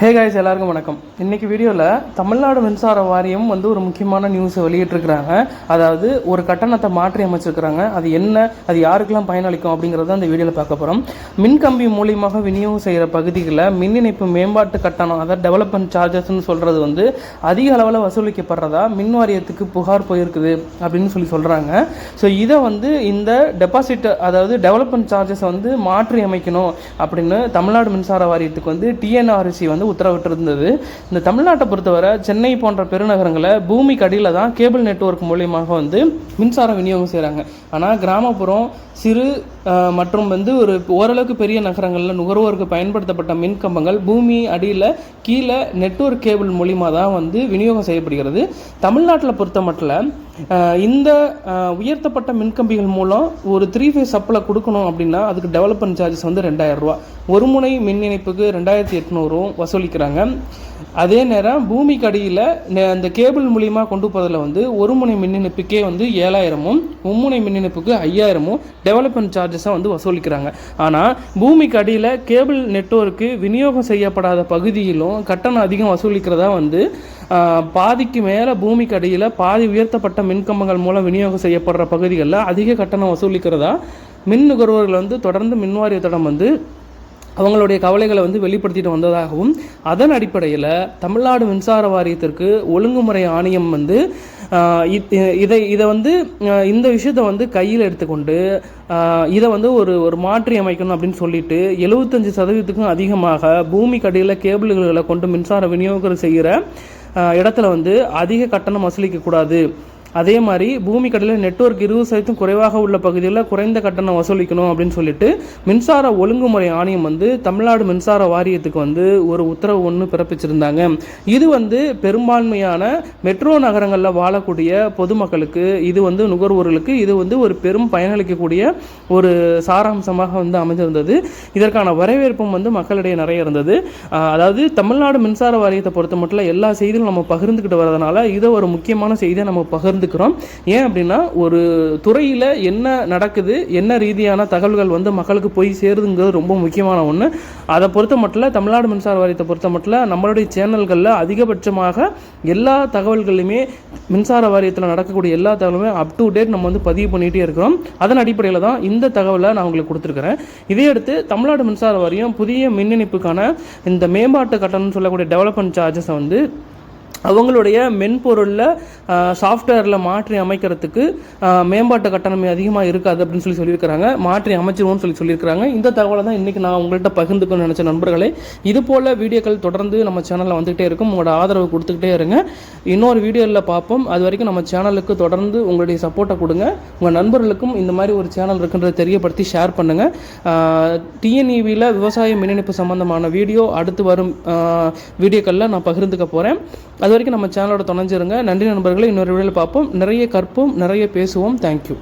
Hey guys, எல்லாருக்கும் வணக்கம். இன்றைக்கி வீடியோவில் தமிழ்நாடு மின்சார வாரியம் ஒரு முக்கியமான நியூஸை வெளியிட்டிருக்கிறாங்க. அதாவது ஒரு கட்டணத்தை மாற்றி அமைச்சிருக்கிறாங்க. அது என்ன, அது யாருக்கெல்லாம் பயனளிக்கும் அப்படிங்கிறத அந்த வீடியோவில் பார்க்க போகிறோம். மின்கம்பி மூலியமாக விநியோகம் செய்கிற பகுதிகளில் மின் இணைப்பு மேம்பாட்டு கட்டணம், அதாவது டெவலப்மெண்ட் சார்ஜஸ்ன்னு சொல்கிறது அதிக அளவில் வசூலிக்கப்படுறதா மின் வாரியத்துக்கு புகார் போயிருக்குது அப்படின்னு சொல்கிறாங்க. ஸோ இதை இந்த டெபாசிட், அதாவது டெவலப்மெண்ட் சார்ஜஸை மாற்றி அமைக்கணும் அப்படின்னு தமிழ்நாடு மின்சார வாரியத்துக்கு டிஎன்ஆர்சி உத்தரவிட்டிருந்தது. இந்த தமிழ்நாட்டை பொறுத்தவரை சென்னை போன்ற பெருநகரங்களை பூமிக்கு அடியில் தான் கேபிள் நெட்வொர்க் மூலியமாக மின்சாரம் விநியோகம் செய்கிறாங்க. ஆனால் கிராமப்புறம், சிறு மற்றும் ஒரு ஓரளவுக்கு பெரிய நகரங்களில் நுகர்வோருக்கு பயன்படுத்தப்பட்ட மின் கம்பங்கள் பூமி அடியில் கீழே நெட்வொர்க் கேபிள் மூலிமா தான் விநியோகம் செய்யப்படுகிறது. தமிழ்நாட்டில் பொறுத்த மட்டும் இந்த உயர்த்தப்பட்ட மின்கம்பிகள் மூலம் ஒரு 3 ஃபேஸ் சப்ளை கொடுக்கணும் அப்படின்னா அதுக்கு டெவலப்மெண்ட் சார்ஜஸ் 2000 ரூபா, ஒரு முனை மின் இணைப்புக்கு 2800 வசூலிக்கிறாங்க. அதே நேரம் பூமிக்கு அடியில் அந்த கேபிள் மூலியமாக கொண்டு போவதில் ஒரு முனை மின் இணைப்புக்கே 7000ம், மும்முனை மின் இணைப்புக்கு 5000ம் டெவலப்மெண்ட் சார்ஜஸாக வசூலிக்கிறாங்க. ஆனால் பூமிக்கு அடியில் கேபிள் நெட்வொர்க்கு விநியோகம் செய்யப்படாத பகுதியிலும் கட்டணம் அதிகம் வசூலிக்கிறதா பாதிக்கு மேலே பூமிக்கு அடியில் பாதி உயர்த்தப்பட்ட மின்கம்பங்கள் மூலம் விநியோகம் செய்யப்படுற பகுதிகளில் அதிக கட்டணம் வசூலிக்கிறதா மின் நுகர்வோர்கள் தொடர்ந்து மின் வாரியத்திடம் அவங்களுடைய கவலைகளை வெளிப்படுத்திட்டு வந்ததாகவும், அதன் அடிப்படையில் தமிழ்நாடு மின்சார வாரியத்திற்கு ஒழுங்குமுறை ஆணையம் இதை இந்த விஷயத்தை கையில் எடுத்துக்கொண்டு இதை ஒரு மாற்றி அமைக்கணும் அப்படின்னு சொல்லிட்டு 75% அதிகமாக பூமிக்கு அடியில் கேபிள்களை கொண்டு மின்சார விநியோகம் செய்கிற இடத்துல அதிக கட்டணம் வசூலிக்கக்கூடாது. அதே மாதிரி பூமிக்கு அடியில் நெட்வொர்க் 20% குறைவாக உள்ள பகுதியில் குறைந்த கட்டணம் வசூலிக்கணும் அப்படின்னு சொல்லிட்டு மின்சார ஒழுங்குமுறை ஆணையம் தமிழ்நாடு மின்சார வாரியத்துக்கு ஒரு உத்தரவு பிறப்பிச்சிருந்தாங்க. இது பெரும்பான்மையான மெட்ரோ நகரங்களில் வாழக்கூடிய பொதுமக்களுக்கு, இது நுகர்வோர்களுக்கு இது ஒரு பெரும் பயனளிக்கக்கூடிய ஒரு சாராம்சமாக அமைஞ்சிருந்தது. இதற்கான வரவேற்பும் மக்களிடையே நிறைய இருந்தது. அதாவது தமிழ்நாடு மின்சார வாரியத்தை பொறுத்த மட்டும் எல்லா செய்தியும் நம்ம பகிர்ந்துக்கிட்டு வரதுனால இதை ஒரு முக்கியமான செய்தியை நம்ம பகிர்ந்துக்கிறோம். ஏன் அப்படின்னா, ஒரு துறையில் என்ன நடக்குது, என்ன ரீதியான தகவல்கள் மக்களுக்கு போய் சேருதுங்கிறது ரொம்ப முக்கியமான ஒன்று. அதை பொறுத்த மட்டும் தமிழ்நாடு மின்சார வாரியத்தை பொறுத்த மட்டும் நம்மளுடைய சேனல்களில் அதிகபட்சமாக எல்லா தகவல்களுமே, மின்சார வாரியத்தில் நடக்கக்கூடிய எல்லா தகவலுமே அப் டு டேட் நம்ம பதிவு பண்ணிகிட்டே இருக்கிறோம். அதன் அடிப்படையில் தான் இந்த தகவலை நான் உங்களுக்கு கொடுத்துருக்கிறேன். இதையடுத்து தமிழ்நாடு மின்சார வாரியம் புதிய மின் இணைப்புக்கான இந்த மேம்பாட்டு கட்டணம்னு சொல்லக்கூடிய டெவலப்மெண்ட் சார்ஜஸை அவங்களுடைய மென்பொருளில் சாஃப்ட்வேரில் மாற்றி அமைக்கிறதுக்கு மேம்பாட்டு கட்டணமே அதிகமாக இருக்காது அப்படின்னு சொல்லியிருக்கிறாங்க. மாற்றி அமைச்சிருவோம்னு சொல்லியிருக்கிறாங்க. இந்த தகவலை தான் இன்றைக்கி நான் உங்கள்கிட்ட பகிர்ந்துக்கணும்னு நினச்ச நண்பர்களே. இது போல் வீடியோக்கள் தொடர்ந்து நம்ம சேனலில் வந்துகிட்டே இருக்கும். உங்களோட ஆதரவு கொடுத்துக்கிட்டே இருங்க. இன்னொரு வீடியோவில் பார்ப்போம். அது வரைக்கும் நம்ம சேனலுக்கு தொடர்ந்து உங்களுடைய சப்போர்ட்டை கொடுங்க. உங்கள் நண்பர்களுக்கும் இந்த மாதிரி ஒரு சேனல் இருக்குன்றதை தெரியப்படுத்தி ஷேர் பண்ணுங்கள். டிஎன்இவியில் விவசாய மின் இணைப்பு சம்பந்தமான வீடியோ அடுத்து வரும் வீடியோக்களில் நான் பகிர்ந்துக்க போகிறேன். அது வரைக்கும் நம்ம சேனலோட துணைஞ்சிருங்க. நன்றி நண்பர்களே. இன்னொரு வீடியோவில் பார்ப்போம். நிறைய கற்போம், நிறைய பேசுவோம். தேங்க்யூ.